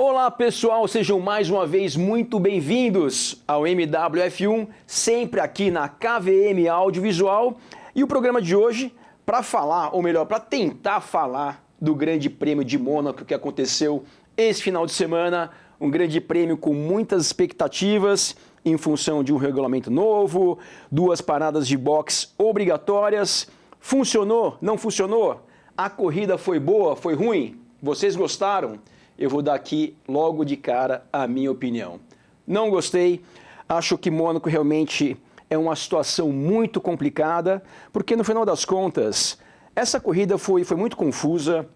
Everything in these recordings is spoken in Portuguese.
Olá pessoal, sejam mais uma vez muito bem-vindos ao MWF1, sempre aqui na KVM Audiovisual. E o programa de hoje, para falar, ou melhor, para tentar falar do Grande Prêmio de Mônaco que aconteceu esse final de semana, um grande prêmio com muitas expectativas em função de um regulamento novo, 2 paradas de boxe obrigatórias. Funcionou? Não funcionou? A corrida foi boa? Foi ruim? Vocês gostaram? Eu vou dar aqui logo de cara a minha opinião. Não gostei, acho que Mônaco realmente é uma situação muito complicada, porque no final das contas, essa corrida foi muito confusa,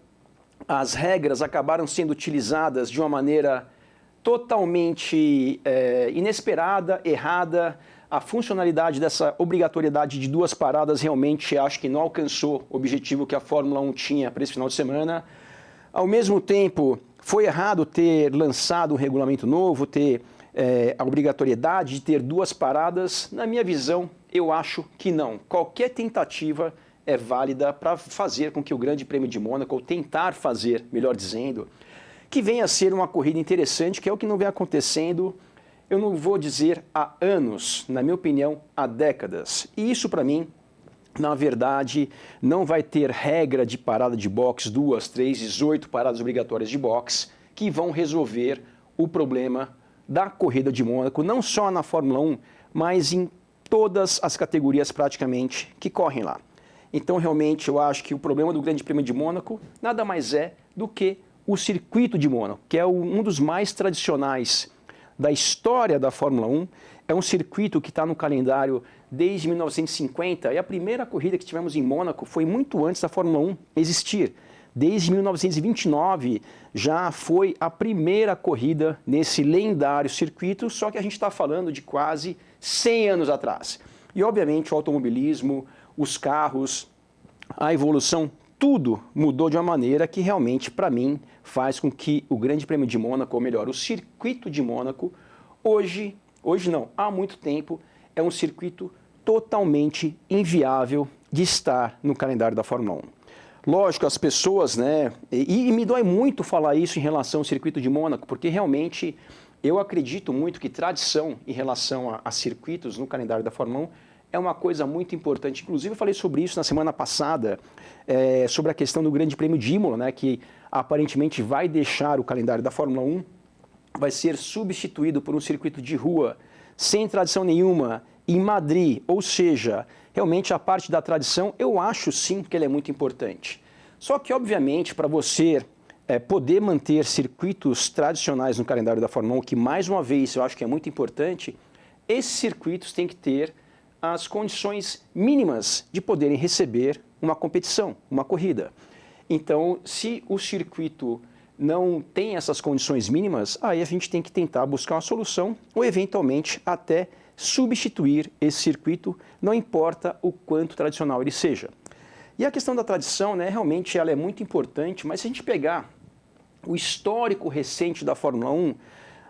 as regras acabaram sendo utilizadas de uma maneira totalmente inesperada, errada. A funcionalidade dessa obrigatoriedade de 2 paradas realmente acho que não alcançou o objetivo que a Fórmula 1 tinha para esse final de semana. Ao mesmo tempo, foi errado ter lançado um regulamento novo, ter a obrigatoriedade de ter 2 paradas. Na minha visão, eu acho que não. Qualquer tentativa é válida para fazer com que o Grande Prêmio de Mônaco, ou tentar fazer, melhor dizendo, que venha a ser uma corrida interessante, que é o que não vem acontecendo, eu não vou dizer há anos, na minha opinião, há décadas. E isso, para mim, na verdade, não vai ter regra de parada de boxe, 2, 3, 18 paradas obrigatórias de boxe, que vão resolver o problema da corrida de Mônaco, não só na Fórmula 1, mas em todas as categorias praticamente que correm lá. Então, realmente, eu acho que o problema do Grande Prêmio de Mônaco nada mais é do que o circuito de Mônaco, que é um dos mais tradicionais da história da Fórmula 1, é um circuito que está no calendário desde 1950, e a primeira corrida que tivemos em Mônaco foi muito antes da Fórmula 1 existir. Desde 1929 já foi a primeira corrida nesse lendário circuito, só que a gente está falando de quase 100 anos atrás. E obviamente o automobilismo, os carros, a evolução, tudo mudou de uma maneira que realmente, para mim, faz com que o Grande Prêmio de Mônaco, ou melhor, o circuito de Mônaco, hoje não, há muito tempo, é um circuito totalmente inviável de estar no calendário da Fórmula 1. Lógico, as pessoas, e me dói muito falar isso em relação ao circuito de Mônaco, porque realmente eu acredito muito que tradição em relação a circuitos no calendário da Fórmula 1 é uma coisa muito importante. Inclusive, eu falei sobre isso na semana passada, sobre a questão do Grande Prêmio de Imola, que aparentemente vai deixar o calendário da Fórmula 1, vai ser substituído por um circuito de rua sem tradição nenhuma em Madrid. Ou seja, realmente a parte da tradição, eu acho sim que ela é muito importante. Só que, obviamente, para você poder manter circuitos tradicionais no calendário da Fórmula 1, que mais uma vez eu acho que é muito importante, esses circuitos têm que ter as condições mínimas de poderem receber uma competição, uma corrida. Então, se o circuito não tem essas condições mínimas, aí a gente tem que tentar buscar uma solução ou, eventualmente, até substituir esse circuito, não importa o quanto tradicional ele seja. E a questão da tradição, realmente ela é muito importante, mas se a gente pegar o histórico recente da Fórmula 1,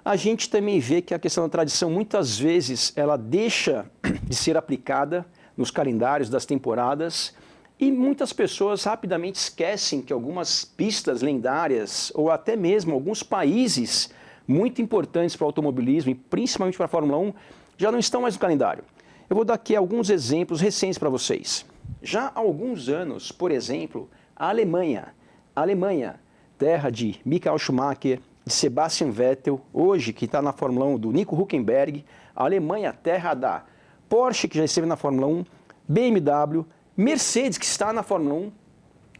a gente também vê que a questão da tradição, muitas vezes, ela deixa de ser aplicada nos calendários das temporadas e muitas pessoas rapidamente esquecem que algumas pistas lendárias ou até mesmo alguns países muito importantes para o automobilismo e principalmente para a Fórmula 1 já não estão mais no calendário. Eu vou dar aqui alguns exemplos recentes para vocês. Já há alguns anos, por exemplo, a Alemanha, terra de Michael Schumacher, de Sebastian Vettel, hoje que está na Fórmula 1 do Nico Hülkenberg, a Alemanha, terra da Porsche, que já esteve na Fórmula 1, BMW, Mercedes, que está na Fórmula 1,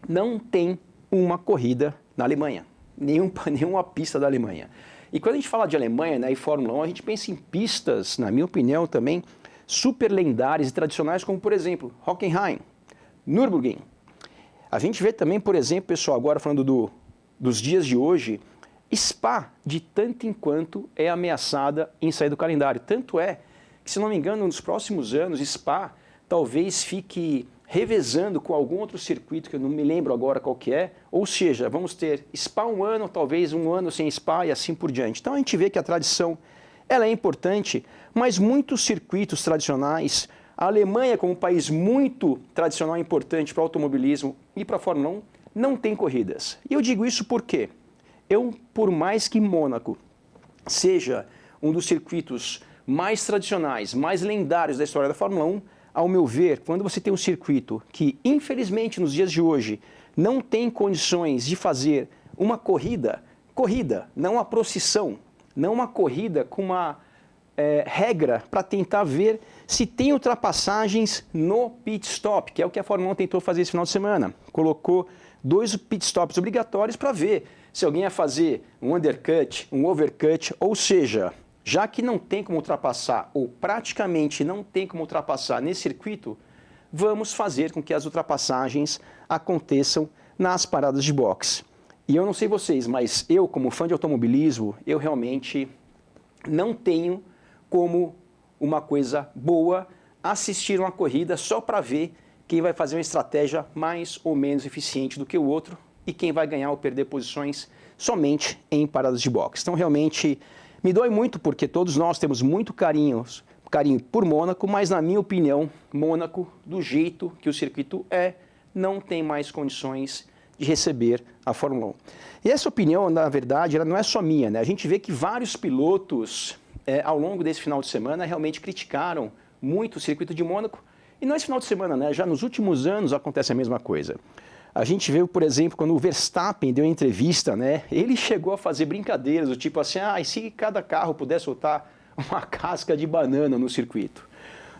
não tem uma corrida na Alemanha, nenhuma pista da Alemanha. E quando a gente fala de Alemanha e Fórmula 1, a gente pensa em pistas, na minha opinião também, super lendárias e tradicionais, como por exemplo, Hockenheim, Nürburgring. A gente vê também, por exemplo, pessoal, agora falando dos dias de hoje, Spa, de tanto em quanto é ameaçada em sair do calendário. Tanto é que, se não me engano, nos próximos anos, Spa talvez fique revezando com algum outro circuito, que eu não me lembro agora qual que é, ou seja, vamos ter Spa um ano, talvez um ano sem Spa e assim por diante. Então a gente vê que a tradição ela é importante, mas muitos circuitos tradicionais, a Alemanha como um país muito tradicional e importante para o automobilismo e para a Fórmula 1, não tem corridas. E eu digo isso por quê? por mais que Mônaco seja um dos circuitos mais tradicionais, mais lendários da história da Fórmula 1, ao meu ver, quando você tem um circuito que, infelizmente, nos dias de hoje, não tem condições de fazer uma corrida, não uma procissão, não uma corrida com uma regra para tentar ver se tem ultrapassagens no pit stop, que é o que a Fórmula 1 tentou fazer esse final de semana. Colocou 2 pit stops obrigatórios para ver se alguém ia fazer um undercut, um overcut, ou seja, já que não tem como ultrapassar, ou praticamente não tem como ultrapassar nesse circuito, vamos fazer com que as ultrapassagens aconteçam nas paradas de boxe. E eu não sei vocês, mas eu, como fã de automobilismo, eu realmente não tenho como uma coisa boa assistir uma corrida só para ver quem vai fazer uma estratégia mais ou menos eficiente do que o outro e quem vai ganhar ou perder posições somente em paradas de boxe. Então, realmente, me dói muito porque todos nós temos muito carinho por Mônaco, mas, na minha opinião, Mônaco, do jeito que o circuito não tem mais condições de receber a Fórmula 1. E essa opinião, na verdade, ela não é só minha, né? A gente vê que vários pilotos, ao longo desse final de semana, realmente criticaram muito o circuito de Mônaco. E não esse final de semana, né? Já nos últimos anos acontece a mesma coisa. A gente viu, por exemplo, quando o Verstappen deu uma entrevista, né? Ele chegou a fazer brincadeiras do tipo assim, e se cada carro pudesse soltar uma casca de banana no circuito?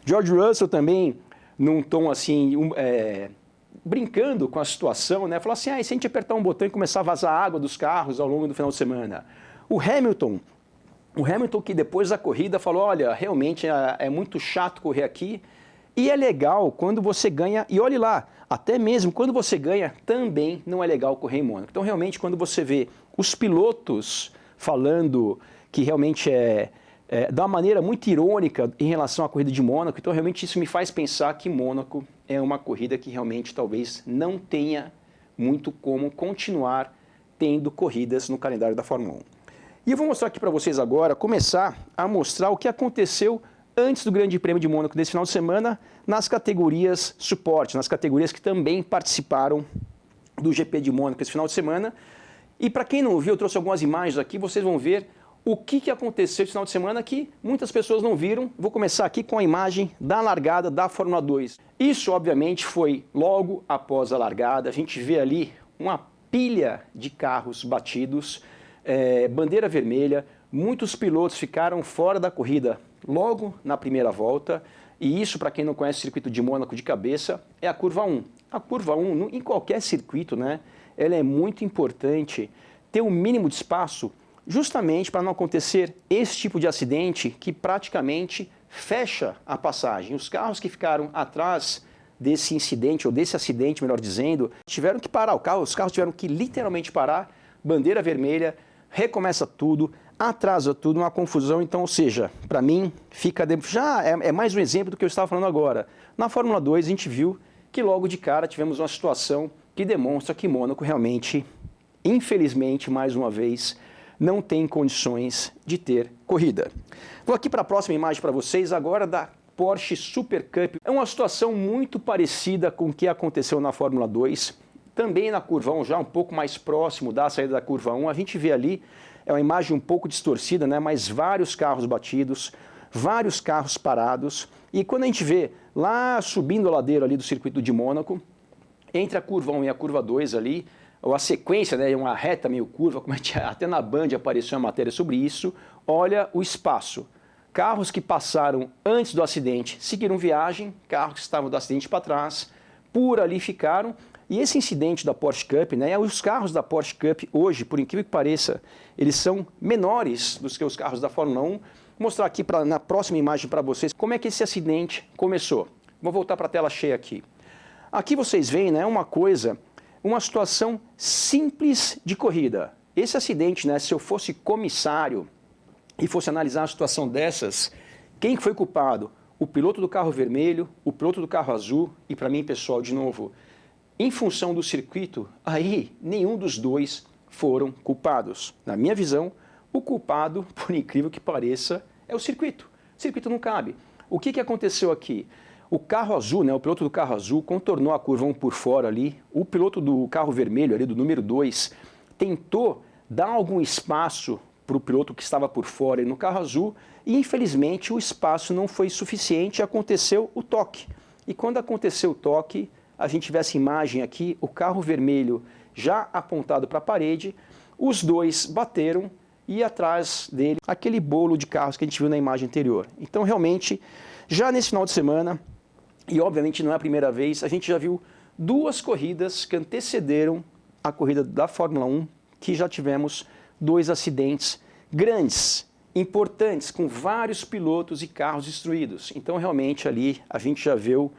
George Russell também, num tom assim, brincando com a situação, né? Falou assim, e se a gente apertar um botão e começar a vazar água dos carros ao longo do final de semana? O Hamilton que depois da corrida falou, olha, realmente é muito chato correr aqui, e é legal quando você ganha, e olhe lá, até mesmo quando você ganha, também não é legal correr em Mônaco. Então, realmente, quando você vê os pilotos falando que realmente de uma maneira muito irônica em relação à corrida de Mônaco, então realmente isso me faz pensar que Mônaco é uma corrida que realmente talvez não tenha muito como continuar tendo corridas no calendário da Fórmula 1. E eu vou mostrar aqui para vocês agora, começar a mostrar o que aconteceu antes do Grande Prêmio de Mônaco desse final de semana, nas categorias suporte, nas categorias que também participaram do GP de Mônaco esse final de semana. E para quem não viu, eu trouxe algumas imagens aqui, vocês vão ver o que aconteceu esse final de semana que muitas pessoas não viram. Vou começar aqui com a imagem da largada da Fórmula 2. Isso, obviamente, foi logo após a largada. A gente vê ali uma pilha de carros batidos, bandeira vermelha, muitos pilotos ficaram fora da corrida logo na primeira volta, e isso, para quem não conhece o circuito de Mônaco de cabeça, é a curva 1. A curva 1, em qualquer circuito, né, ela é muito importante ter um mínimo de espaço, justamente para não acontecer esse tipo de acidente que praticamente fecha a passagem. Os carros que ficaram atrás desse incidente, ou desse acidente, melhor dizendo, tiveram que parar, os carros tiveram que literalmente parar, bandeira vermelha, recomeça tudo, atrasa tudo, uma confusão. Então, ou seja, para mim, já é mais um exemplo do que eu estava falando agora. Na Fórmula 2, a gente viu que logo de cara tivemos uma situação que demonstra que Mônaco realmente, infelizmente, mais uma vez, não tem condições de ter corrida. Vou aqui para a próxima imagem para vocês, agora da Porsche Super Cup. É uma situação muito parecida com o que aconteceu na Fórmula 2. Também na curva 1, já um pouco mais próximo da saída da curva 1, a gente vê ali, é uma imagem um pouco distorcida, né? Mas vários carros batidos, vários carros parados. E quando a gente vê lá subindo a ladeira ali do circuito de Mônaco, entre a curva 1 e a curva 2 ali, ou a sequência, né, uma reta meio curva, como até na Band apareceu uma matéria sobre isso, olha o espaço. Carros que passaram antes do acidente seguiram viagem, carros que estavam do acidente para trás, por ali ficaram. E esse incidente da Porsche Cup, né, os carros da Porsche Cup hoje, por incrível que pareça, eles são menores do que os carros da Fórmula 1. Vou mostrar aqui na próxima imagem para vocês como é que esse acidente começou. Vou voltar para a tela cheia aqui. Aqui vocês veem, né, uma situação simples de corrida. Esse acidente, né, se eu fosse comissário e fosse analisar a situação dessas, quem foi culpado? O piloto do carro vermelho, o piloto do carro azul e, para mim, pessoal, de novo, em função do circuito, aí nenhum dos dois foram culpados. Na minha visão, o culpado, por incrível que pareça, é o circuito. O circuito não cabe. O que aconteceu aqui? O carro azul, né, o piloto do carro azul contornou a curva 1 por fora ali. O piloto do carro vermelho, ali do número 2, tentou dar algum espaço para o piloto que estava por fora e no carro azul, e infelizmente o espaço não foi suficiente e aconteceu o toque. E quando aconteceu o toque, a gente vê essa imagem aqui, o carro vermelho já apontado para a parede, os dois bateram e atrás dele aquele bolo de carros que a gente viu na imagem anterior. Então realmente, já nesse final de semana, e obviamente não é a primeira vez, a gente já viu duas corridas que antecederam a corrida da Fórmula 1, que já tivemos dois acidentes grandes, importantes, com vários pilotos e carros destruídos. Então realmente ali a gente já viu,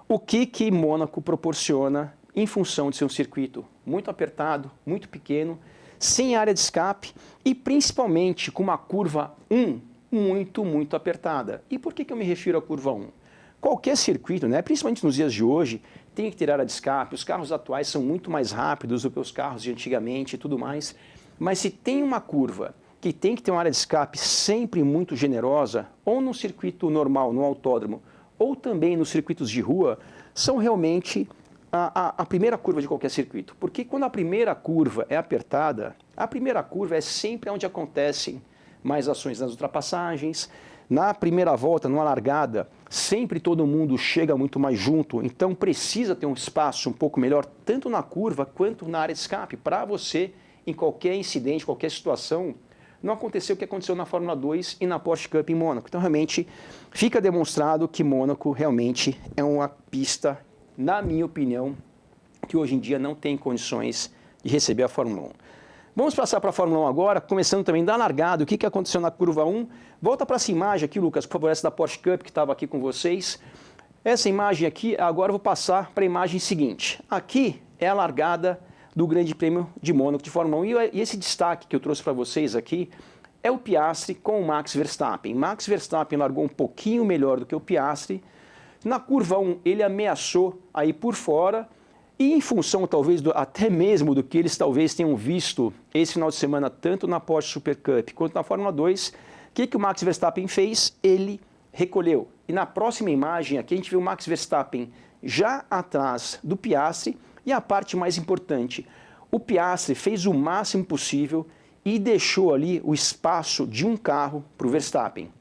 o que Mônaco proporciona em função de ser um circuito muito apertado, muito pequeno, sem área de escape e principalmente com uma curva 1 muito apertada. E por que eu me refiro à curva 1? Qualquer circuito, né, principalmente nos dias de hoje, tem que ter área de escape. Os carros atuais são muito mais rápidos do que os carros de antigamente e tudo mais. Mas se tem uma curva que tem que ter uma área de escape sempre muito generosa, ou no circuito normal, no autódromo, ou também nos circuitos de rua, são realmente a primeira curva de qualquer circuito. Porque quando a primeira curva é apertada, a primeira curva é sempre onde acontecem mais ações nas ultrapassagens. Na primeira volta, numa largada, sempre todo mundo chega muito mais junto, então precisa ter um espaço um pouco melhor, tanto na curva quanto na área de escape, para você, em qualquer incidente, qualquer situação, não acontecer o que aconteceu na Fórmula 2 e na Porsche Cup em Mônaco. Então, realmente, fica demonstrado que Mônaco realmente é uma pista, na minha opinião, que hoje em dia não tem condições de receber a Fórmula 1. Vamos passar para a Fórmula 1 agora, começando também da largada, o que aconteceu na curva 1. Volta para essa imagem aqui, Lucas, por favor, essa da Porsche Cup que estava aqui com vocês. Essa imagem aqui, agora eu vou passar para a imagem seguinte. Aqui é a largada do Grande Prêmio de Mônaco de Fórmula 1. E esse destaque que eu trouxe para vocês aqui é o Piastri com o Max Verstappen. Max Verstappen largou um pouquinho melhor do que o Piastri. Na curva 1 ele ameaçou aí por fora, e em função talvez até mesmo do que eles talvez tenham visto esse final de semana, tanto na Porsche Super Cup quanto na Fórmula 2, o que o Max Verstappen fez? Ele recolheu. E na próxima imagem aqui a gente vê o Max Verstappen já atrás do Piastri, e a parte mais importante, o Piastri fez o máximo possível e deixou ali o espaço de um carro para o Verstappen.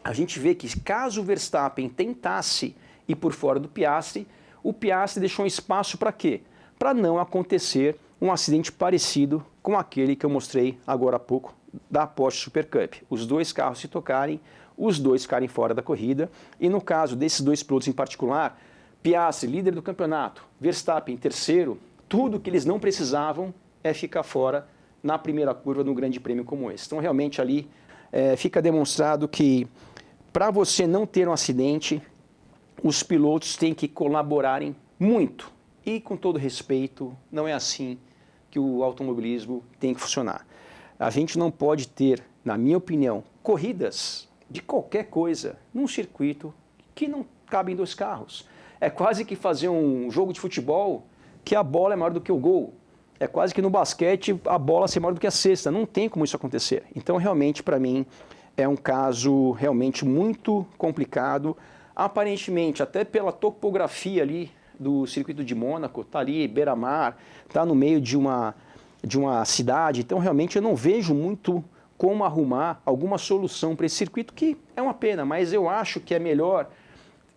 A gente vê que caso o Verstappen tentasse ir por fora do Piastri, o Piastri deixou um espaço para quê? Para não acontecer um acidente parecido com aquele que eu mostrei agora há pouco da Porsche Super Cup. Os dois carros se tocarem, os dois ficarem fora da corrida, e no caso desses dois pilotos em particular, Piastri, líder do campeonato, Verstappen, terceiro, tudo que eles não precisavam é ficar fora na primeira curva de um grande prêmio como esse. Então realmente ali fica demonstrado que para você não ter um acidente, os pilotos têm que colaborarem muito. E, com todo respeito, não é assim que o automobilismo tem que funcionar. A gente não pode ter, na minha opinião, corridas de qualquer coisa num circuito que não cabem dois carros. É quase que fazer um jogo de futebol que a bola é maior do que o gol. É quase que no basquete a bola ser maior do que a cesta. Não tem como isso acontecer. Então, realmente, para mim, é um caso realmente muito complicado. Aparentemente, até pela topografia ali do circuito de Mônaco, está ali beira-mar, está no meio de uma cidade, então realmente eu não vejo muito como arrumar alguma solução para esse circuito, que é uma pena, mas eu acho que é melhor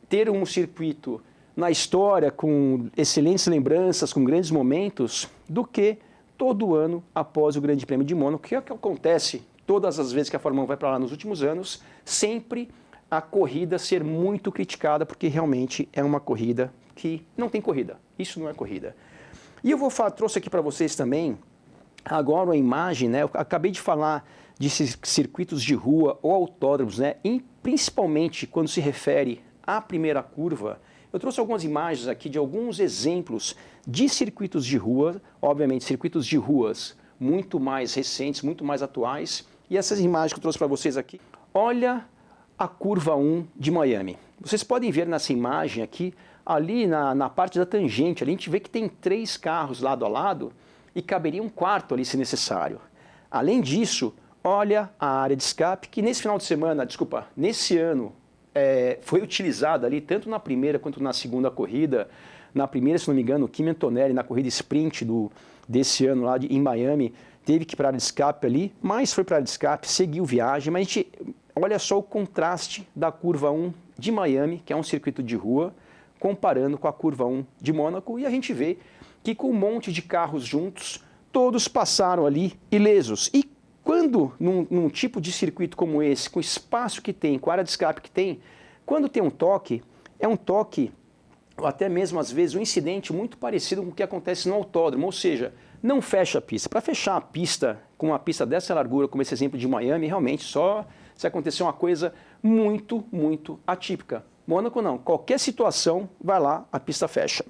ter um circuito na história com excelentes lembranças, com grandes momentos, do que todo ano após o Grande Prêmio de Mônaco, que é o que acontece todas as vezes que a Fórmula 1 vai para lá nos últimos anos, sempre a corrida ser muito criticada, porque realmente é uma corrida que não tem corrida. Isso não é corrida. E eu trouxe aqui para vocês também, agora uma imagem, né? Eu acabei de falar de circuitos de rua ou autódromos, né? E principalmente quando se refere à primeira curva, eu trouxe algumas imagens aqui de alguns exemplos de circuitos de rua, obviamente circuitos de ruas muito mais recentes, muito mais atuais. E essas imagens que eu trouxe para vocês aqui, olha a curva 1 de Miami. Vocês podem ver nessa imagem aqui, ali na parte da tangente, ali a gente vê que tem 3 carros lado a lado e caberia um quarto ali se necessário. Além disso, olha a área de escape que nesse ano foi utilizada ali tanto na primeira quanto na segunda corrida Na primeira, se não me engano, o Kimi Antonelli, na corrida sprint desse ano lá em Miami, teve que ir para a área de escape ali, mas foi para a área de escape, seguiu viagem, mas a gente olha só o contraste da curva 1 de Miami, que é um circuito de rua, comparando com a curva 1 de Mônaco, e a gente vê que com um monte de carros juntos, todos passaram ali ilesos. E quando, num tipo de circuito como esse, com o espaço que tem, com a área de escape que tem, quando tem um toque, é um toque, ou até mesmo às vezes um incidente muito parecido com o que acontece no autódromo, ou seja, não fecha a pista. Para fechar a pista, com uma pista dessa largura, como esse exemplo de Miami, realmente só se acontecer uma coisa muito, muito atípica. Mônaco não, qualquer situação, vai lá, a pista fecha.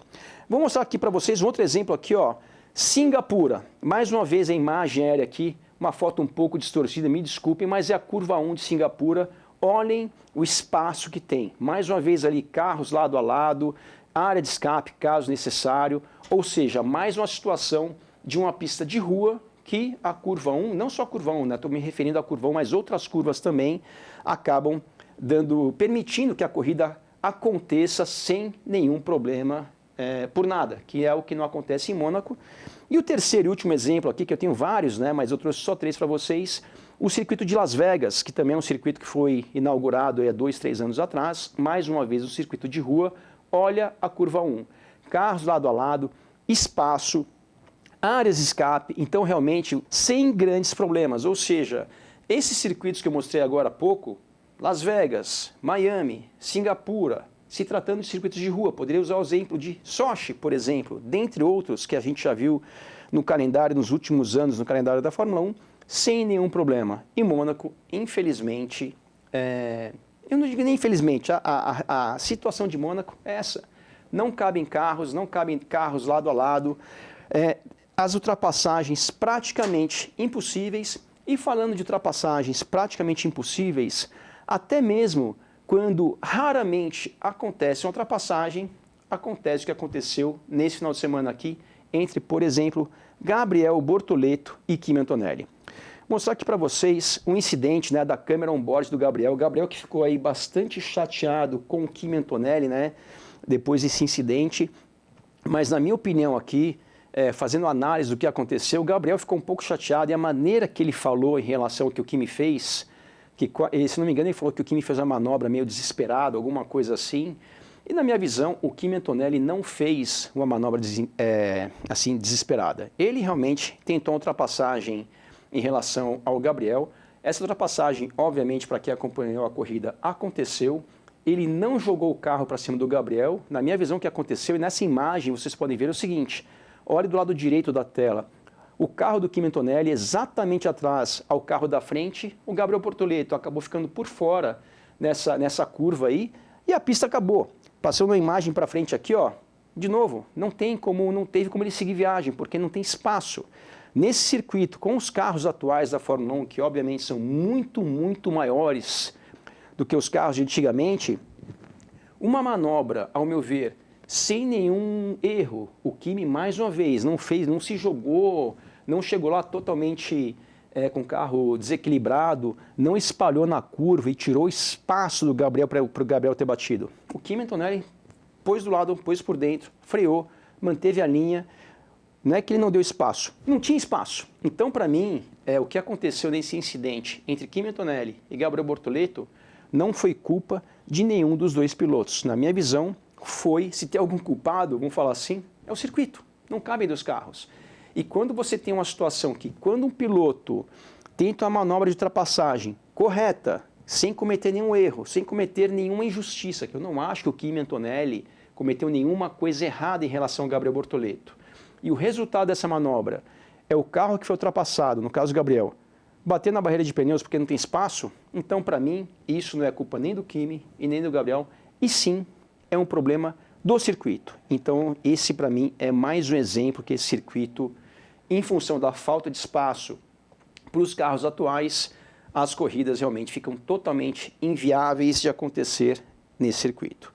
Vou mostrar aqui para vocês um outro exemplo aqui, ó, Singapura. Mais uma vez a imagem aérea aqui, uma foto um pouco distorcida, me desculpem, mas é a curva 1 de Singapura. Olhem o espaço que tem. Mais uma vez ali, carros lado a lado, área de escape, caso necessário. Ou seja, mais uma situação de uma pista de rua que a curva 1, não só a curva 1, né? Estou me referindo à curva 1, mas outras curvas também acabam permitindo que a corrida aconteça sem nenhum problema por nada, que é o que não acontece em Mônaco. E o terceiro e último exemplo aqui, que eu tenho vários, né, mas eu trouxe só 3 para vocês, o circuito de Las Vegas, que também é um circuito que foi inaugurado há 2, 3 anos atrás, mais uma vez o circuito de rua. Olha a curva 1, carros lado a lado, espaço, áreas de escape, então realmente sem grandes problemas, ou seja, esses circuitos que eu mostrei agora há pouco, Las Vegas, Miami, Singapura, se tratando de circuitos de rua, poderia usar o exemplo de Sochi, por exemplo, dentre outros que a gente já viu no calendário, nos últimos anos, no calendário da Fórmula 1, sem nenhum problema. E Mônaco, infelizmente, eu não digo nem infelizmente, a situação de Mônaco é essa. Não cabem carros lado a lado, as ultrapassagens praticamente impossíveis. E falando de ultrapassagens praticamente impossíveis, até mesmo quando raramente acontece uma ultrapassagem, acontece o que aconteceu nesse final de semana aqui, entre, por exemplo, Gabriel Bortoleto e Kimi Antonelli. Vou mostrar aqui para vocês um incidente, né, da câmera on-board do Gabriel. O Gabriel que ficou aí bastante chateado com o Kimi Antonelli, né, depois desse incidente. Mas na minha opinião aqui, fazendo análise do que aconteceu, o Gabriel ficou um pouco chateado e a maneira que ele falou em relação ao que o Kimi fez, que, se não me engano, ele falou que o Kimi fez uma manobra meio desesperado, alguma coisa assim. E na minha visão, o Kimi Antonelli não fez uma manobra assim desesperada. Ele realmente tentou uma ultrapassagem em relação ao Gabriel. Essa ultrapassagem, obviamente, para quem acompanhou a corrida, aconteceu. Ele não jogou o carro para cima do Gabriel. Na minha visão, o que aconteceu, e nessa imagem vocês podem ver o seguinte: olhe do lado direito da tela. O carro do Kimi Antonelli exatamente atrás ao carro da frente. O Gabriel Bortoleto acabou ficando por fora nessa curva aí e a pista acabou. Passou uma imagem para frente aqui, ó. De novo, não teve como ele seguir viagem, porque não tem espaço. Nesse circuito, com os carros atuais da Fórmula 1, que obviamente são muito, muito maiores do que os carros de antigamente, uma manobra, ao meu ver, sem nenhum erro, o Kimi mais uma vez não se jogou, não chegou lá totalmente com o carro desequilibrado, não espalhou na curva e tirou espaço do Gabriel para o Gabriel ter batido. O Kimi Antonelli pôs do lado, pôs por dentro, freou, manteve a linha. Não é que ele não deu espaço, não tinha espaço. Então, para mim, o que aconteceu nesse incidente entre Kimi Antonelli e Gabriel Bortoleto não foi culpa de nenhum dos dois pilotos. Na minha visão, se tem algum culpado, vamos falar assim, é o circuito, não cabem dois carros. E quando você tem uma situação que, quando um piloto tenta uma manobra de ultrapassagem correta, sem cometer nenhum erro, sem cometer nenhuma injustiça, que eu não acho que o Kimi Antonelli cometeu nenhuma coisa errada em relação ao Gabriel Bortoleto, e o resultado dessa manobra é o carro que foi ultrapassado, no caso do Gabriel, bater na barreira de pneus porque não tem espaço, então, para mim, isso não é culpa nem do Kimi e nem do Gabriel, e sim é um problema do circuito. Então, esse para mim é mais um exemplo que esse circuito, em função da falta de espaço para os carros atuais, as corridas realmente ficam totalmente inviáveis de acontecer nesse circuito.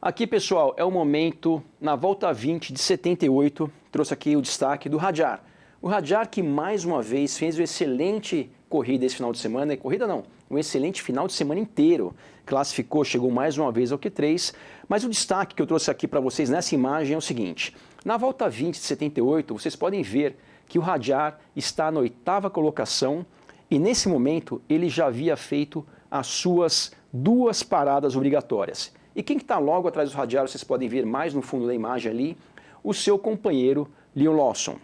Aqui, pessoal, é o momento, na volta 20 de 78, trouxe aqui o destaque do Hadjar. O Hadjar que mais uma vez fez um excelente corrida esse final de semana, corrida não, um excelente final de semana inteiro. Classificou, chegou mais uma vez ao Q3, mas o destaque que eu trouxe aqui para vocês nessa imagem é o seguinte: na volta 20 de 78, vocês podem ver que o Hadjar está na 8ª colocação e nesse momento ele já havia feito as suas 2 paradas obrigatórias. E quem está logo atrás do Hadjar, vocês podem ver mais no fundo da imagem ali, o seu companheiro Liam Lawson.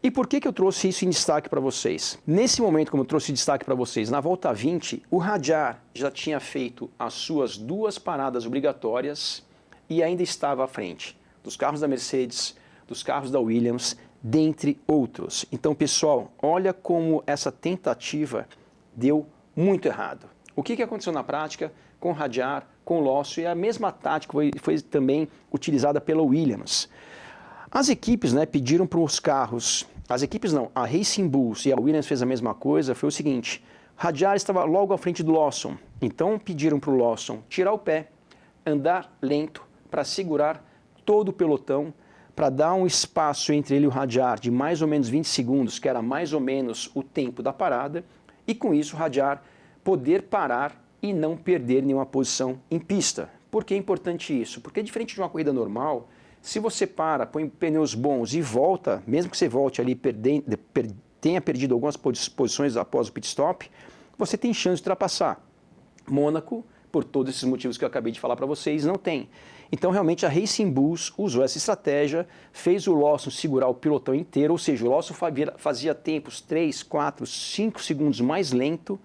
E por que eu trouxe isso em destaque para vocês? Nesse momento, como eu trouxe destaque para vocês, na volta 20, o Hadjar já tinha feito as suas 2 paradas obrigatórias e ainda estava à frente dos carros da Mercedes, dos carros da Williams, dentre outros. Então, pessoal, olha como essa tentativa deu muito errado. O que aconteceu na prática com o Hadjar, com o Lawson, e a mesma tática foi também utilizada pela Williams. As equipes pediram para os carros, as equipes não, a Racing Bulls e a Williams fez a mesma coisa, foi o seguinte: Hadjar estava logo à frente do Lawson, então pediram para o Lawson tirar o pé, andar lento para segurar todo o pelotão, para dar um espaço entre ele e o Hadjar de mais ou menos 20 segundos, que era mais ou menos o tempo da parada, e com isso o Hadjar poder parar e não perder nenhuma posição em pista. Por que é importante isso? Porque diferente de uma corrida normal, se você para, põe pneus bons e volta, mesmo que você volte ali tenha perdido algumas posições após o pit stop, você tem chance de ultrapassar. Mônaco, por todos esses motivos que eu acabei de falar para vocês, não tem. Então, realmente, a Racing Bulls usou essa estratégia, fez o Lawson segurar o pilotão inteiro, ou seja, o Lawson fazia tempos 3, 4, 5 segundos mais lento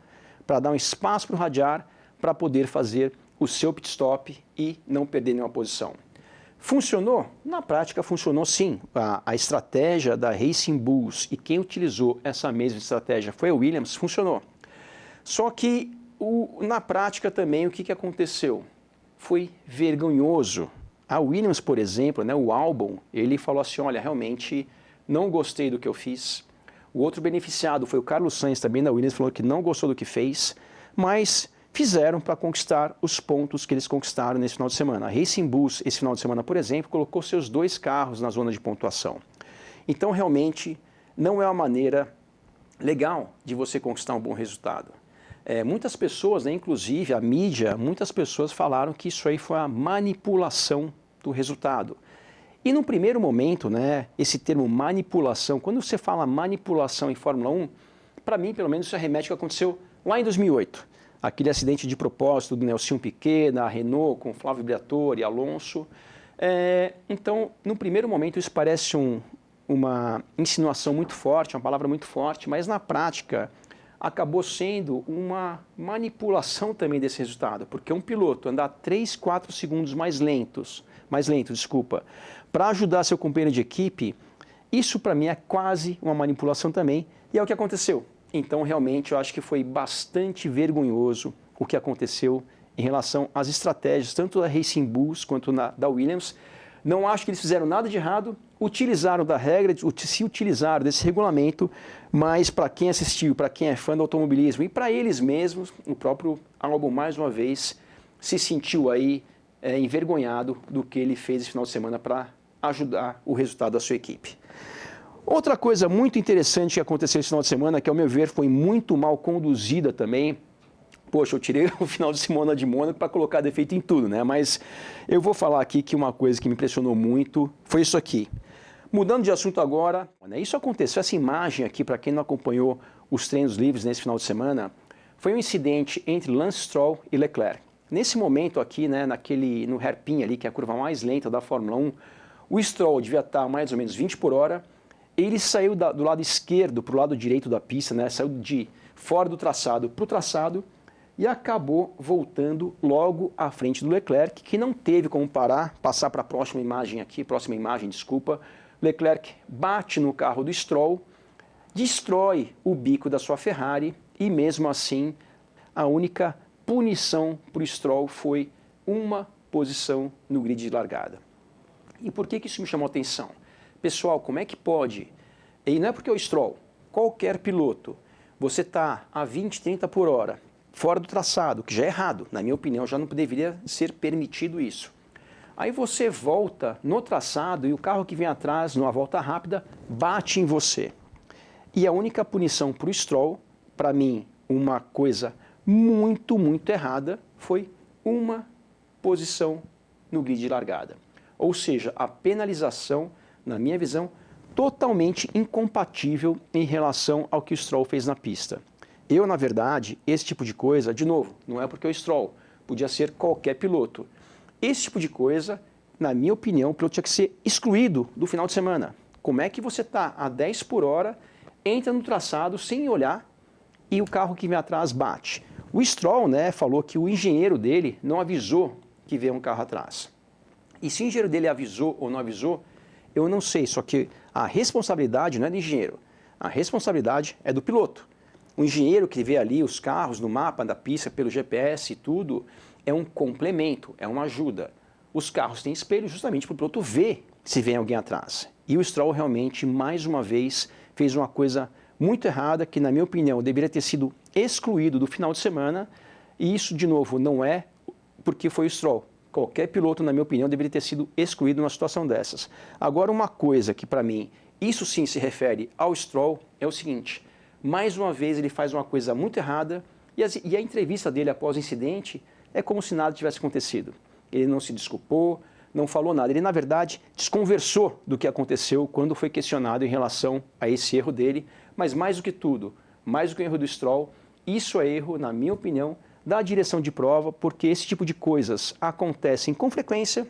para dar um espaço para o Hadjar para poder fazer o seu pit stop e não perder nenhuma posição. Funcionou? Na prática funcionou sim. A estratégia da Racing Bulls e quem utilizou essa mesma estratégia foi a Williams, funcionou. Só que na prática também o que aconteceu? Foi vergonhoso. A Williams, por exemplo, o Albon, ele falou assim: olha, realmente não gostei do que eu fiz. O outro beneficiado foi o Carlos Sainz, também da Williams, falou que não gostou do que fez, mas fizeram para conquistar os pontos que eles conquistaram nesse final de semana. A Racing Bulls, esse final de semana, por exemplo, colocou seus 2 carros na zona de pontuação. Então, realmente, não é uma maneira legal de você conquistar um bom resultado. Muitas pessoas, inclusive a mídia, muitas pessoas falaram que isso aí foi a manipulação do resultado. E no primeiro momento, esse termo manipulação, quando você fala manipulação em Fórmula 1, para mim, pelo menos, isso remete ao que aconteceu lá em 2008. Aquele acidente de propósito do Nelson Piquet, da Renault, com Flávio Briatore e Alonso. Então, no primeiro momento, isso parece uma insinuação muito forte, uma palavra muito forte, mas na prática acabou sendo uma manipulação também desse resultado, porque um piloto andar 3, 4 segundos mais lento, para ajudar seu companheiro de equipe, isso para mim é quase uma manipulação também, e é o que aconteceu. Então, realmente, eu acho que foi bastante vergonhoso o que aconteceu em relação às estratégias, tanto da Racing Bulls quanto da Williams. Não acho que eles fizeram nada de errado, utilizaram da regra, se utilizaram desse regulamento, mas para quem assistiu, para quem é fã do automobilismo e para eles mesmos, o próprio Albon, mais uma vez, se sentiu aí envergonhado do que ele fez esse final de semana para ajudar o resultado da sua equipe. Outra coisa muito interessante que aconteceu esse final de semana, que ao meu ver foi muito mal conduzida também. Poxa, eu tirei o final de semana de Mônaco para colocar defeito em tudo, mas eu vou falar aqui que uma coisa que me impressionou muito foi isso aqui. Mudando de assunto agora, isso aconteceu, essa imagem aqui, para quem não acompanhou os treinos livres nesse final de semana, foi um incidente entre Lance Stroll e Leclerc. Nesse momento aqui, no hairpin ali, que é a curva mais lenta da Fórmula 1, o Stroll devia estar a mais ou menos 20 por hora, ele saiu do lado esquerdo para o lado direito da pista, saiu de fora do traçado para o traçado e acabou voltando logo à frente do Leclerc, que não teve como passar para a próxima imagem, Leclerc bate no carro do Stroll, destrói o bico da sua Ferrari e mesmo assim a única punição para o Stroll foi uma posição no grid de largada. E por que isso me chamou a atenção? Pessoal, como é que pode? E não é porque é o Stroll, qualquer piloto, você está a 20, 30 por hora, fora do traçado, que já é errado, na minha opinião, já não deveria ser permitido isso. Aí você volta no traçado e o carro que vem atrás, numa volta rápida, bate em você. E a única punição para o Stroll para mim, uma coisa muito errada foi uma posição no grid de largada. Ou seja, a penalização, na minha visão, totalmente incompatível em relação ao que o Stroll fez na pista. Eu, na verdade, esse tipo de coisa, de novo, não é porque é o Stroll, podia ser qualquer piloto. Esse tipo de coisa, na minha opinião, o piloto tinha que ser excluído do final de semana. Como é que você está a 10 por hora, entra no traçado sem olhar e o carro que vem atrás bate? O Stroll, né, falou que o engenheiro dele não avisou que veio um carro atrás. E se o engenheiro dele avisou ou não avisou, eu não sei, só que a responsabilidade não é do engenheiro, a responsabilidade é do piloto. O engenheiro que vê ali os carros no mapa da pista, pelo GPS e tudo, é um complemento, é uma ajuda. Os carros têm espelho justamente para o piloto ver se vem alguém atrás. E o Stroll realmente, mais uma vez, fez uma coisa muito errada, que na minha opinião deveria ter sido excluído do final de semana, e isso, de novo, não é porque foi o Stroll. Qualquer piloto, na minha opinião, deveria ter sido excluído numa situação dessas. Agora, uma coisa que, para mim, isso sim se refere ao Stroll, é o seguinte: mais uma vez ele faz uma coisa muito errada e a entrevista dele após o incidente é como se nada tivesse acontecido. Ele não se desculpou, não falou nada. Ele, na verdade, desconversou do que aconteceu quando foi questionado em relação a esse erro dele. Mas mais do que tudo, mais do que o erro do Stroll, isso é erro, na minha opinião, da direção de prova, porque esse tipo de coisas acontecem com frequência,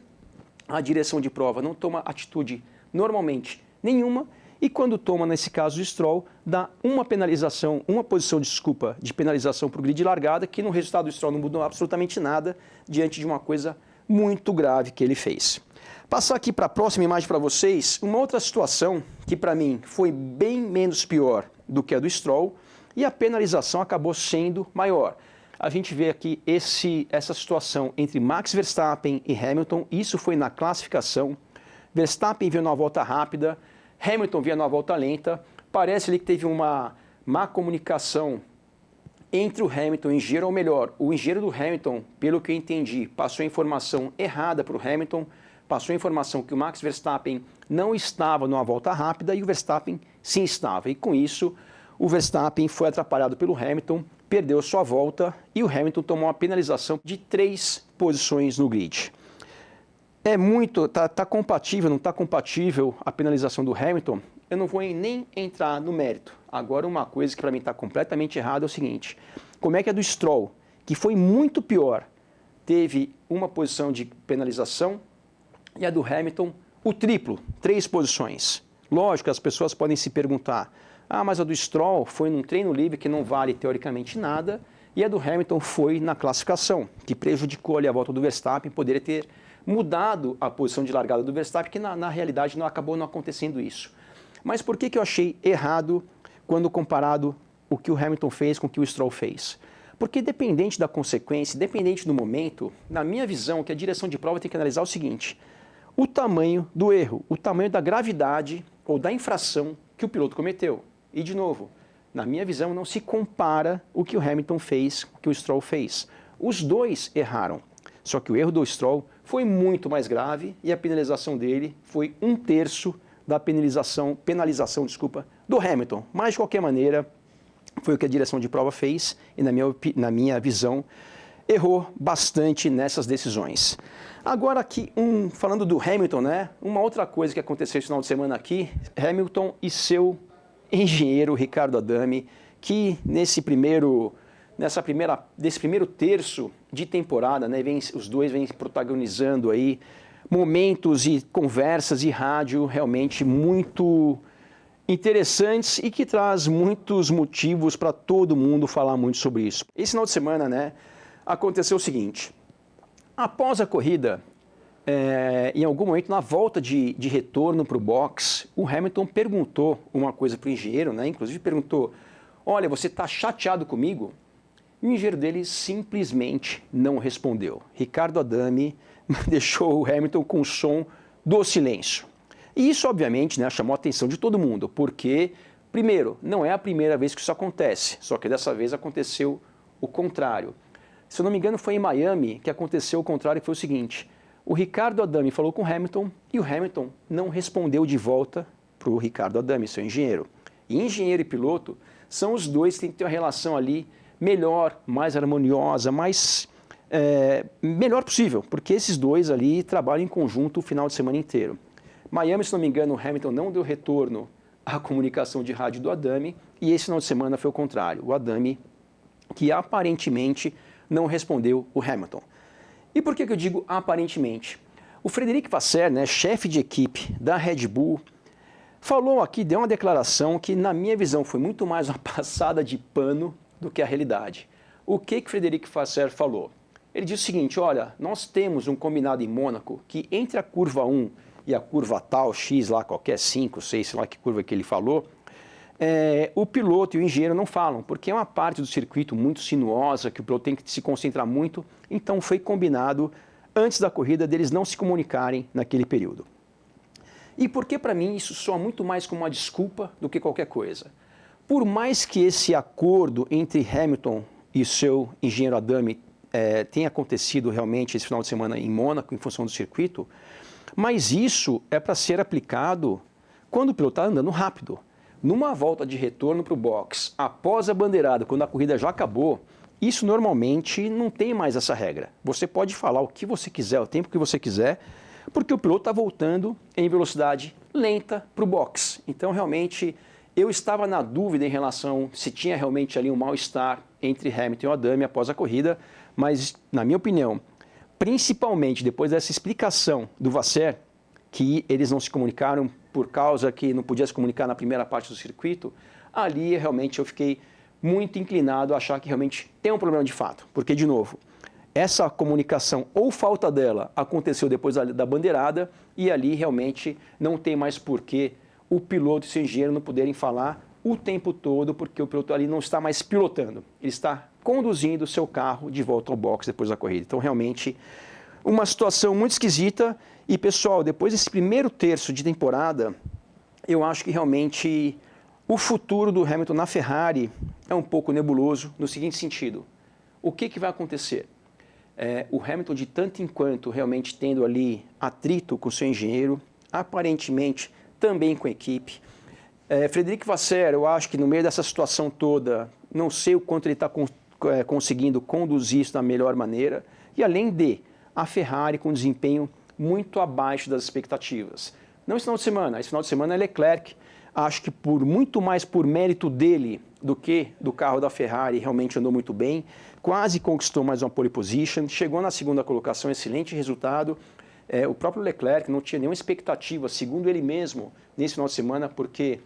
a direção de prova não toma atitude normalmente nenhuma, e quando toma, nesse caso do Stroll, dá uma penalização, uma posição de penalização para o grid de largada, que no resultado do Stroll não mudou absolutamente nada, diante de uma coisa muito grave que ele fez. Passar aqui para a próxima imagem para vocês, uma outra situação que para mim foi bem menos pior do que a do Stroll, e a penalização acabou sendo maior. A gente vê aqui essa situação entre Max Verstappen e Hamilton, isso foi na classificação. Verstappen veio numa volta rápida, Hamilton veio numa volta lenta. Parece ali que teve uma má comunicação entre o Hamilton e o engenheiro, ou melhor, o engenheiro do Hamilton, pelo que eu entendi, passou a informação errada para o Hamilton, passou a informação que o Max Verstappen não estava numa volta rápida e o Verstappen sim estava. E com isso, o Verstappen foi atrapalhado pelo Hamilton, perdeu sua volta e o Hamilton tomou uma penalização de 3 posições no grid. Tá compatível, não está compatível a penalização do Hamilton? Eu não vou nem entrar no mérito. Agora, uma coisa que para mim está completamente errada é o seguinte: como é que a do Stroll, que foi muito pior, teve uma posição de penalização, e a do Hamilton, o triplo, 3 posições? Lógico, as pessoas podem se perguntar: mas a do Stroll foi num treino livre que não vale teoricamente nada, e a do Hamilton foi na classificação, que prejudicou ali a volta do Verstappen, poderia ter mudado a posição de largada do Verstappen, que na realidade acabou não acontecendo isso. Mas por que eu achei errado quando comparado o que o Hamilton fez com o que o Stroll fez? Porque dependente da consequência, dependente do momento, na minha visão, que a direção de prova tem que analisar o seguinte: o tamanho do erro, o tamanho da gravidade ou da infração que o piloto cometeu. E, de novo, na minha visão, não se compara o que o Hamilton fez com o que o Stroll fez. Os dois erraram, só que o erro do Stroll foi muito mais grave e a penalização dele foi 1/3 da penalização do Hamilton. Mas, de qualquer maneira, foi o que a direção de prova fez e, na minha visão, errou bastante nessas decisões. Agora aqui, falando do Hamilton, né? Uma outra coisa que aconteceu esse final de semana aqui, Hamilton e seu engenheiro Ricardo Adame, que desse primeiro terço de temporada, né, os dois vêm protagonizando aí momentos e conversas e rádio realmente muito interessantes e que traz muitos motivos para todo mundo falar muito sobre isso. Esse final de semana, né, aconteceu o seguinte: após a corrida, em algum momento, na volta de retorno para o box, o Hamilton perguntou uma coisa para o engenheiro, né? Inclusive perguntou: olha, você está chateado comigo? E o engenheiro dele simplesmente não respondeu. Ricardo Adame deixou o Hamilton com o som do silêncio. E isso, obviamente, né, chamou a atenção de todo mundo, porque, primeiro, não é a primeira vez que isso acontece, só que dessa vez aconteceu o contrário. Se eu não me engano, foi em Miami que aconteceu o contrário, que foi o seguinte: o Ricardo Adame falou com o Hamilton e o Hamilton não respondeu de volta para o Ricardo Adame, seu engenheiro. E engenheiro e piloto são os dois que têm que ter uma relação ali melhor, mais harmoniosa, melhor possível, porque esses dois ali trabalham em conjunto o final de semana inteiro. Miami, se não me engano, o Hamilton não deu retorno à comunicação de rádio do Adame, e esse final de semana foi o contrário. O Adame, que aparentemente não respondeu o Hamilton. E por que eu digo aparentemente? O Frederic Vasseur, né, chefe de equipe da Red Bull, falou aqui, deu uma declaração que, na minha visão, foi muito mais uma passada de pano do que a realidade. O que Frederic Vasseur falou? Ele disse o seguinte: olha, nós temos um combinado em Mônaco que entre a curva 1 e a curva tal, X lá, qualquer 5, 6, sei lá que curva que ele falou, o piloto e o engenheiro não falam, porque é uma parte do circuito muito sinuosa, que o piloto tem que se concentrar muito, então foi combinado, antes da corrida, deles não se comunicarem naquele período. E por que, para mim, isso soa muito mais como uma desculpa do que qualquer coisa? Por mais que esse acordo entre Hamilton e o seu engenheiro Adame tenha acontecido realmente esse final de semana em Mônaco, em função do circuito, mas isso é para ser aplicado quando o piloto está andando rápido. Numa volta de retorno para o box, após a bandeirada, quando a corrida já acabou, isso normalmente não tem mais essa regra. Você pode falar o que você quiser, o tempo que você quiser, porque o piloto está voltando em velocidade lenta para o box. Então, realmente, eu estava na dúvida em relação se tinha realmente ali um mal-estar entre Hamilton e Adame após a corrida, mas, na minha opinião, principalmente depois dessa explicação do Vasseur, que eles não se comunicaram por causa que não podia se comunicar na primeira parte do circuito, ali realmente eu fiquei muito inclinado a achar que realmente tem um problema de fato. Porque, de novo, essa comunicação ou falta dela aconteceu depois da bandeirada e ali realmente não tem mais porquê o piloto e o seu engenheiro não poderem falar o tempo todo, porque o piloto ali não está mais pilotando, ele está conduzindo o seu carro de volta ao box depois da corrida. Então, realmente, uma situação muito esquisita. E, pessoal, depois desse primeiro terço de temporada, eu acho que realmente o futuro do Hamilton na Ferrari é um pouco nebuloso no seguinte sentido. O que vai acontecer? O Hamilton, de tanto em quanto realmente tendo ali atrito com o seu engenheiro, aparentemente também com a equipe. Frederic Vasseur, eu acho que no meio dessa situação toda, não sei o quanto ele está conseguindo conduzir isso da melhor maneira. E além de a Ferrari com desempenho muito abaixo das expectativas. Não esse final de semana, esse final de semana é Leclerc. Acho que muito mais por mérito dele do que do carro da Ferrari, realmente andou muito bem, quase conquistou mais uma pole position, chegou na segunda colocação, excelente resultado. O próprio Leclerc não tinha nenhuma expectativa, segundo ele mesmo, nesse final de semana, porque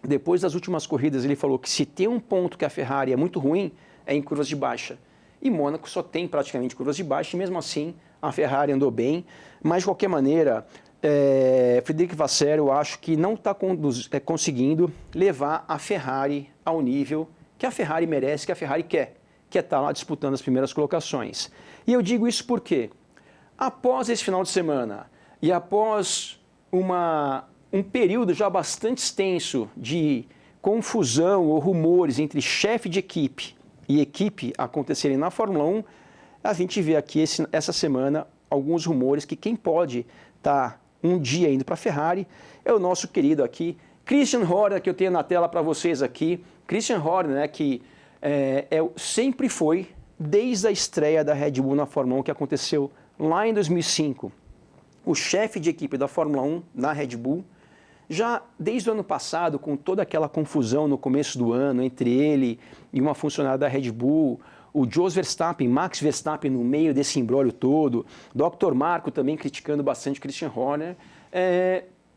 depois das últimas corridas ele falou que se tem um ponto que a Ferrari é muito ruim, é em curvas de baixa. E Mônaco só tem praticamente curvas de baixa, e mesmo assim a Ferrari andou bem, mas de qualquer maneira, Frederic Vasseur, eu acho que não está conseguindo levar a Ferrari ao nível que a Ferrari merece, que a Ferrari quer, que é estar lá disputando as primeiras colocações. E eu digo isso porque, após esse final de semana e após um período já bastante extenso de confusão ou rumores entre chefe de equipe e equipe acontecerem na Fórmula 1, a gente vê aqui essa semana alguns rumores que quem pode estar um dia indo para a Ferrari é o nosso querido aqui, Christian Horner, que eu tenho na tela para vocês aqui. Christian Horner, né, que sempre foi, desde a estreia da Red Bull na Fórmula 1, que aconteceu lá em 2005, o chefe de equipe da Fórmula 1 na Red Bull. Já desde o ano passado, com toda aquela confusão no começo do ano entre ele e uma funcionária da Red Bull, o Jos Verstappen, Max Verstappen no meio desse imbróglio todo, Dr. Marco também criticando bastante Christian Horner,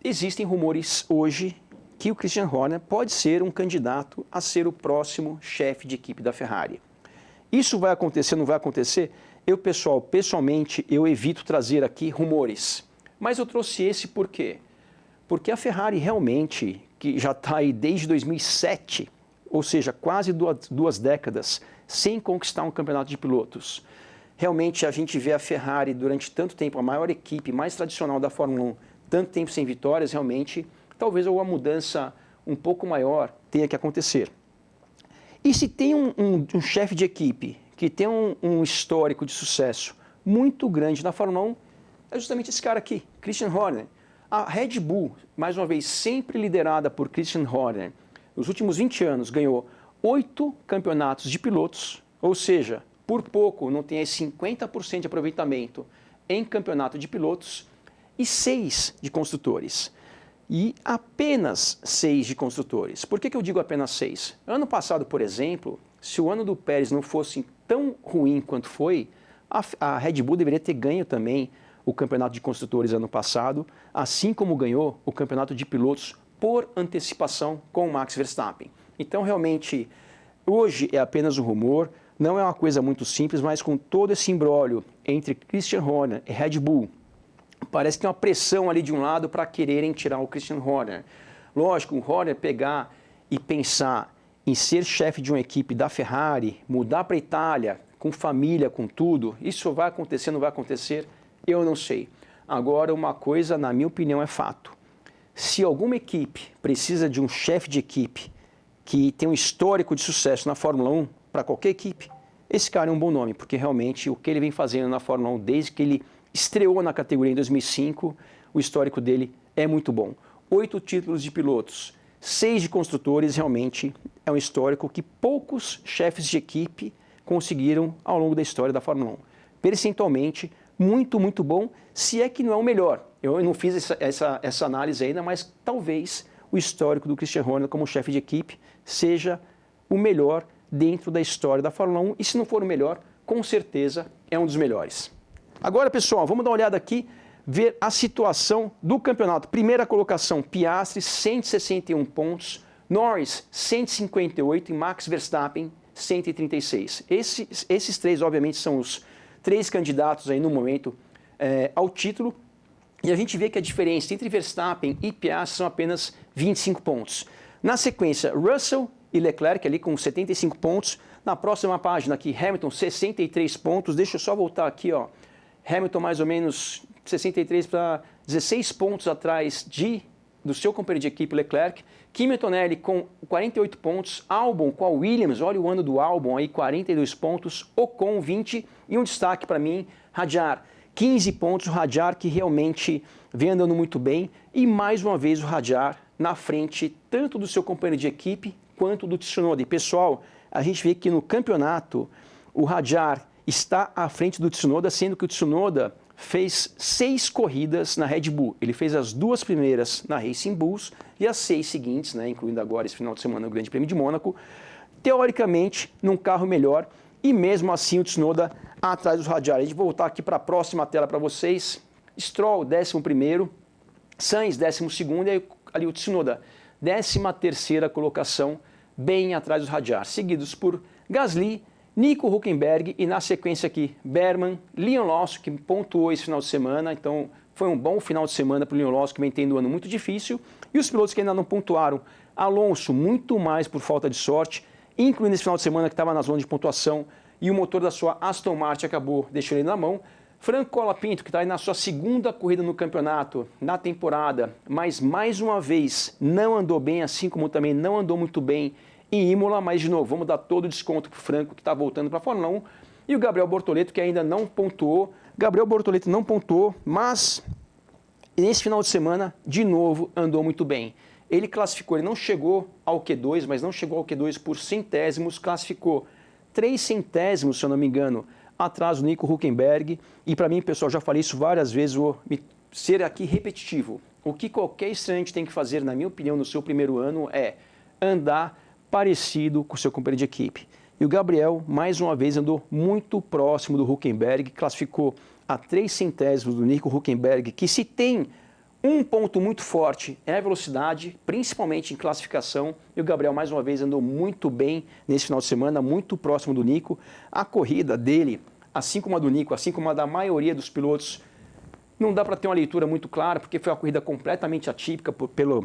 existem rumores hoje que o Christian Horner pode ser um candidato a ser o próximo chefe de equipe da Ferrari. Isso vai acontecer, não vai acontecer? Pessoalmente, eu evito trazer aqui rumores, mas eu trouxe esse por quê? Porque a Ferrari realmente, que já está aí desde 2007, ou seja, quase duas décadas, sem conquistar um campeonato de pilotos. Realmente a gente vê a Ferrari durante tanto tempo, a maior equipe, mais tradicional da Fórmula 1, tanto tempo sem vitórias, realmente, talvez alguma mudança um pouco maior tenha que acontecer. E se tem um chefe de equipe que tem um histórico de sucesso muito grande na Fórmula 1, é justamente esse cara aqui, Christian Horner. A Red Bull, mais uma vez, sempre liderada por Christian Horner, nos últimos 20 anos, ganhou 8 campeonatos de pilotos, ou seja, por pouco não tem 50% de aproveitamento em campeonato de pilotos, e 6 de construtores. E apenas 6 de construtores. Por que eu digo apenas 6? Ano passado, por exemplo, se o ano do Pérez não fosse tão ruim quanto foi, a Red Bull deveria ter ganho também o campeonato de construtores ano passado, assim como ganhou o campeonato de pilotos por antecipação com o Max Verstappen. Então, realmente, hoje é apenas um rumor, não é uma coisa muito simples, mas com todo esse imbróglio entre Christian Horner e Red Bull, parece que tem uma pressão ali de um lado para quererem tirar o Christian Horner. Lógico, o Horner pegar e pensar em ser chefe de uma equipe da Ferrari, mudar para a Itália, com família, com tudo, isso vai acontecer, não vai acontecer? Eu não sei. Agora, uma coisa, na minha opinião, é fato. Se alguma equipe precisa de um chefe de equipe que tem um histórico de sucesso na Fórmula 1, para qualquer equipe, esse cara é um bom nome, porque realmente o que ele vem fazendo na Fórmula 1 desde que ele estreou na categoria em 2005, o histórico dele é muito bom. 8 títulos de pilotos, 6 de construtores, realmente é um histórico que poucos chefes de equipe conseguiram ao longo da história da Fórmula 1. Percentualmente, muito, muito bom, se é que não é o melhor. Eu não fiz essa análise ainda, mas talvez o histórico do Christian Horner como chefe de equipe seja o melhor dentro da história da Fórmula 1, e se não for o melhor, com certeza é um dos melhores. Agora, pessoal, vamos dar uma olhada aqui, ver a situação do campeonato. Primeira colocação, Piastri, 161 pontos, Norris, 158 e Max Verstappen, 136. Esses três, obviamente, são os 3 candidatos aí no momento ao título. E a gente vê que a diferença entre Verstappen e Piastri são apenas 25 pontos. Na sequência, Russell e Leclerc ali com 75 pontos. Na próxima página aqui, Hamilton, 63 pontos. Deixa eu só voltar aqui, ó. Hamilton mais ou menos 63 para 16 pontos atrás do seu companheiro de equipe Leclerc. Kimi Antonelli com 48 pontos. Albon com a Williams, olha o ano do Albon aí, 42 pontos. Ocon 20 e um destaque para mim, Hadjar, 15 pontos. O Hadjar que realmente vem andando muito bem e mais uma vez o Hadjar na frente tanto do seu companheiro de equipe quanto do Tsunoda. E pessoal, a gente vê que no campeonato o Hadjar está à frente do Tsunoda, sendo que o Tsunoda fez 6 corridas na Red Bull. Ele fez as 2 primeiras na Racing Bulls e as 6 seguintes, né, incluindo agora esse final de semana no Grande Prêmio de Mônaco, teoricamente num carro melhor, e mesmo assim o Tsunoda atrás do Hadjar. A gente voltar aqui para a próxima tela para vocês. Stroll, 11º, Sainz, 12º, e aí, ali o Tsunoda, 13ª colocação, bem atrás do Hadjar, seguidos por Gasly, Nico Hülkenberg e na sequência aqui, Berman, Leon Lawson, que pontuou esse final de semana, então foi um bom final de semana para o Leon Lawson, que vem tendo um ano muito difícil, e os pilotos que ainda não pontuaram, Alonso, muito mais por falta de sorte, incluindo esse final de semana que estava na zona de pontuação, e o motor da sua Aston Martin acabou deixando ele na mão. Franco Colapinto, que está aí na sua 2ª corrida no campeonato, na temporada, mas mais uma vez não andou bem, assim como também não andou muito bem em Imola, mas de novo, vamos dar todo o desconto para o Franco, que está voltando para a Fórmula 1, e o Gabriel Bortoleto, que ainda não pontuou. Gabriel Bortoleto não pontuou, mas nesse final de semana, de novo, andou muito bem. Ele classificou, ele não chegou ao Q2, mas não chegou ao Q2 por centésimos, classificou 3 centésimos, se eu não me engano, atrás do Nico Hülkenberg. E para mim, pessoal, já falei isso várias vezes, vou ser aqui repetitivo. O que qualquer estreante tem que fazer, na minha opinião, no seu primeiro ano é andar parecido com o seu companheiro de equipe. E o Gabriel, mais uma vez, andou muito próximo do Hülkenberg, classificou a 3 centésimos do Nico Hülkenberg, que se tem um ponto muito forte é a velocidade, principalmente em classificação, e o Gabriel mais uma vez andou muito bem nesse final de semana, muito próximo do Nico. A corrida dele, assim como a do Nico, assim como a da maioria dos pilotos, não dá para ter uma leitura muito clara, porque foi uma corrida completamente atípica pela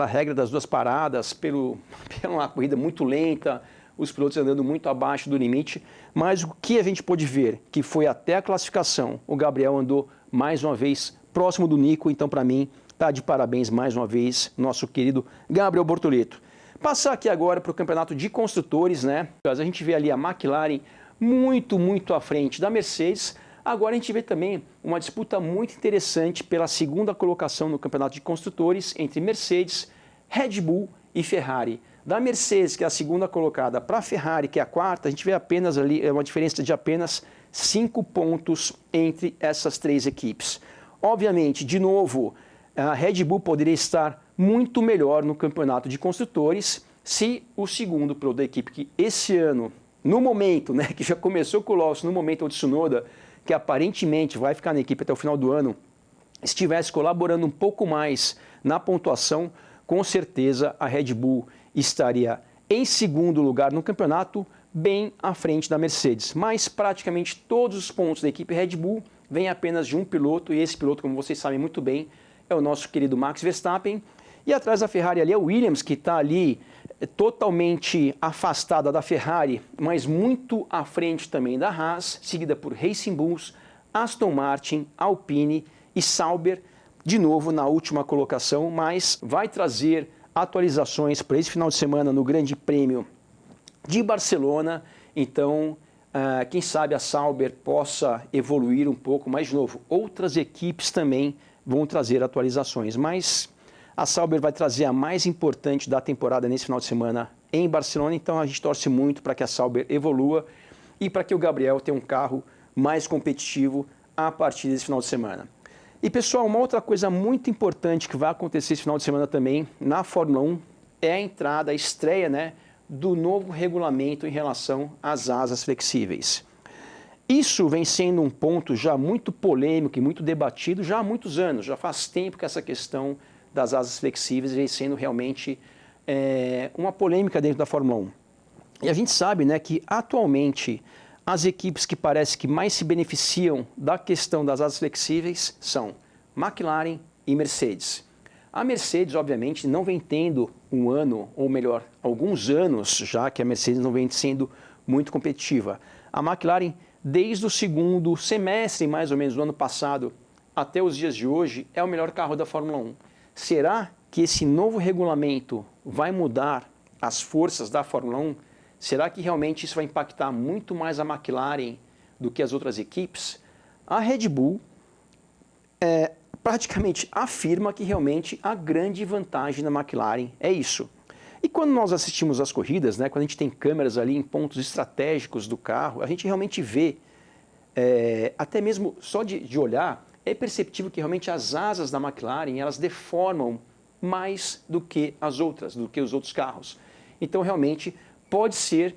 regra das 2 paradas, pela uma corrida muito lenta, os pilotos andando muito abaixo do limite, mas o que a gente pôde ver, que foi até a classificação, o Gabriel andou mais uma vez próximo do Nico, então para mim está de parabéns mais uma vez nosso querido Gabriel Bortoleto. Passar aqui agora para o campeonato de construtores, né? A gente vê ali a McLaren muito, muito à frente da Mercedes. Agora a gente vê também uma disputa muito interessante pela 2ª colocação no campeonato de construtores entre Mercedes, Red Bull e Ferrari. Da Mercedes, que é a segunda colocada, para a Ferrari, que é a quarta, a gente vê apenas ali uma diferença de apenas 5 pontos entre essas três equipes. Obviamente, de novo, a Red Bull poderia estar muito melhor no campeonato de construtores se o segundo piloto da equipe, que esse ano, no momento, né, que já começou com o Lawson, no momento o Tsunoda, que aparentemente vai ficar na equipe até o final do ano, estivesse colaborando um pouco mais na pontuação, com certeza a Red Bull estaria em segundo lugar no campeonato, bem à frente da Mercedes. Mas praticamente todos os pontos da equipe Red Bull vêm apenas de um piloto, e esse piloto, como vocês sabem muito bem, é o nosso querido Max Verstappen. E atrás da Ferrari ali é o Williams, que está ali totalmente afastada da Ferrari, mas muito à frente também da Haas, seguida por Racing Bulls, Aston Martin, Alpine e Sauber, de novo na última colocação, mas vai trazer atualizações para esse final de semana no Grande Prêmio de Barcelona. Então, quem sabe a Sauber possa evoluir um pouco, mas de novo, outras equipes também vão trazer atualizações, mas a Sauber vai trazer a mais importante da temporada nesse final de semana em Barcelona, então a gente torce muito para que a Sauber evolua e para que o Gabriel tenha um carro mais competitivo a partir desse final de semana. E pessoal, uma outra coisa muito importante que vai acontecer esse final de semana também na Fórmula 1 é a entrada, a estreia, né, do novo regulamento em relação às asas flexíveis. Isso vem sendo um ponto já muito polêmico e muito debatido já há muitos anos, já faz tempo que essa questão das asas flexíveis vem sendo realmente uma polêmica dentro da Fórmula 1. E a gente sabe, né, que atualmente as equipes que parece que mais se beneficiam da questão das asas flexíveis são McLaren e Mercedes. A Mercedes, obviamente, não vem tendo um ano, ou melhor, alguns anos já que a Mercedes não vem sendo muito competitiva. A McLaren, desde o segundo semestre, mais ou menos, do ano passado, até os dias de hoje, é o melhor carro da Fórmula 1. Será que esse novo regulamento vai mudar as forças da Fórmula 1? Será que realmente isso vai impactar muito mais a McLaren do que as outras equipes? A Red Bull praticamente afirma que realmente a grande vantagem da McLaren é isso. E quando nós assistimos às corridas, né, quando a gente tem câmeras ali em pontos estratégicos do carro, a gente realmente vê, até mesmo só de olhar, é perceptível que realmente as asas da McLaren elas deformam mais do que as outras, do que os outros carros. Então realmente pode ser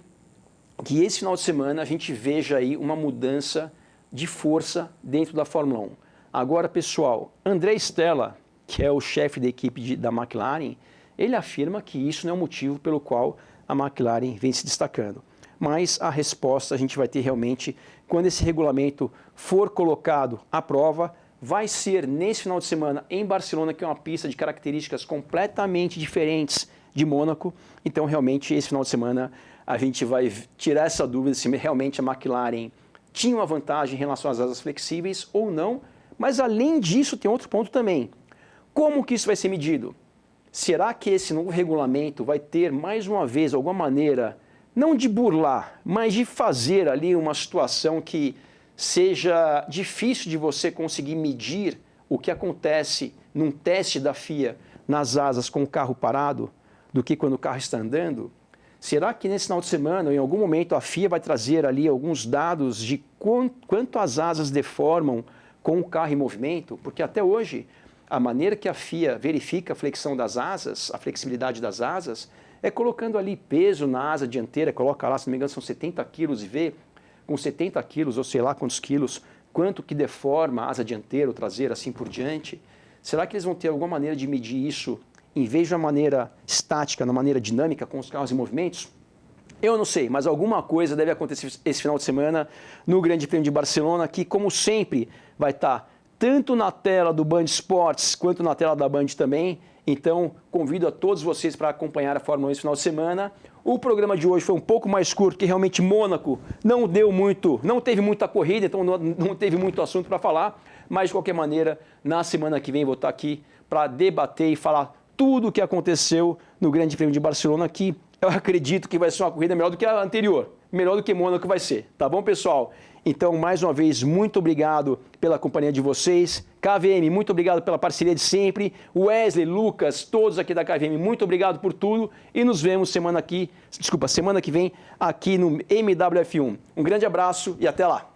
que esse final de semana a gente veja aí uma mudança de força dentro da Fórmula 1. Agora, pessoal, André Stella, que é o chefe da equipe da McLaren, ele afirma que isso não é o motivo pelo qual a McLaren vem se destacando. Mas a resposta a gente vai ter realmente quando esse regulamento for colocado à prova. Vai ser nesse final de semana em Barcelona, que é uma pista de características completamente diferentes de Mônaco. Então, realmente, esse final de semana a gente vai tirar essa dúvida se realmente a McLaren tinha uma vantagem em relação às asas flexíveis ou não. Mas, além disso, tem outro ponto também. Como que isso vai ser medido? Será que esse novo regulamento vai ter, mais uma vez, alguma maneira, não de burlar, mas de fazer ali uma situação que seja difícil de você conseguir medir o que acontece num teste da FIA nas asas com o carro parado do que quando o carro está andando? Será que nesse final de semana, ou em algum momento, a FIA vai trazer ali alguns dados de quanto as asas deformam com o carro em movimento? Porque até hoje, a maneira que a FIA verifica a flexão das asas, a flexibilidade das asas, é colocando ali peso na asa dianteira, coloca lá, se não me engano, são 70 quilos e vê com 70 quilos, ou sei lá quantos quilos, quanto que deforma a asa dianteira ou traseira, assim por diante. Será que eles vão ter alguma maneira de medir isso, em vez de uma maneira estática, na maneira dinâmica, com os carros em movimentos? Eu não sei, mas alguma coisa deve acontecer esse final de semana no Grande Prêmio de Barcelona, que, como sempre, vai estar tanto na tela do Band Esportes, quanto na tela da Band também. Então, convido a todos vocês para acompanhar a Fórmula 1 esse final de semana. O programa de hoje foi um pouco mais curto, porque realmente Mônaco não teve muita corrida, então não teve muito assunto para falar. Mas, de qualquer maneira, na semana que vem vou estar aqui para debater e falar tudo o que aconteceu no Grande Prêmio de Barcelona, que eu acredito que vai ser uma corrida melhor do que a anterior, melhor do que Mônaco vai ser, tá bom, pessoal? Então, mais uma vez, muito obrigado pela companhia de vocês. KVM, muito obrigado pela parceria de sempre. Wesley, Lucas, todos aqui da KVM, muito obrigado por tudo. E nos vemos semana que vem aqui no MWF1. Um grande abraço e até lá.